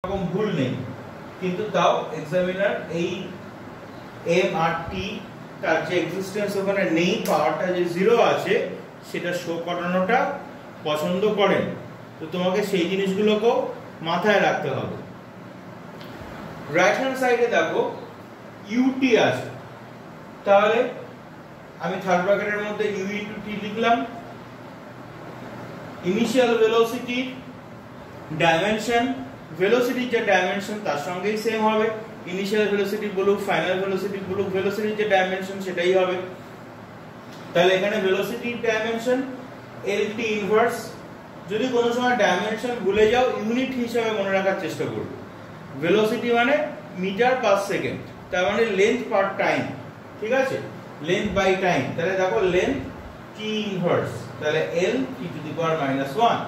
রকম ভুল নেই, কিন্তু তাও এক্সামিনার এই এম আর টি তার যে এক্সিস্টেন্স ওখানে নেই, পাওয়ারটা যে জিরো আছে সেটা শো করানোটা পছন্দ করেন। তো তোমাকে সেই জিনিসগুলোকেও মাথায় রাখতে হবে। রাইট হ্যান্ড সাইডে দেখো ইউটি আছে, তাহলে আমি থার্ড ব্র্যাকেটের মধ্যে ইউ ইনটু টি লিখলাম। ইনিশিয়াল ভেলোসিটি ডাইমেনশন, ভেলোসিটির যে ডাইমেনশন তার সঙ্গেই সেম হবে। ইনিশিয়াল ভেলোসিটি বলুক ফাইনাল ভেলোসিটি বলুক, ভেলোসিটির যে ডাইমেনশন সেটাই হবে। তাহলে এখানে ভেলোসিটির ডাইমেনশন এলটি ইনভার্স। যদি কোনো সময় ডাইমেনশন ভুলে যাও ইউনিট হিসেবে মনে রাখার চেষ্টা করবে। ভেলোসিটি মানে মিটার পার সেকেন্ড, তার মানে লেন্থ পার টাইম, ঠিক আছে, লেন্থ বাই টাইম। তাহলে দেখো লেন্থ টি ইনভার্স, তাহলে এল টি টু দি পাওয়ার -1।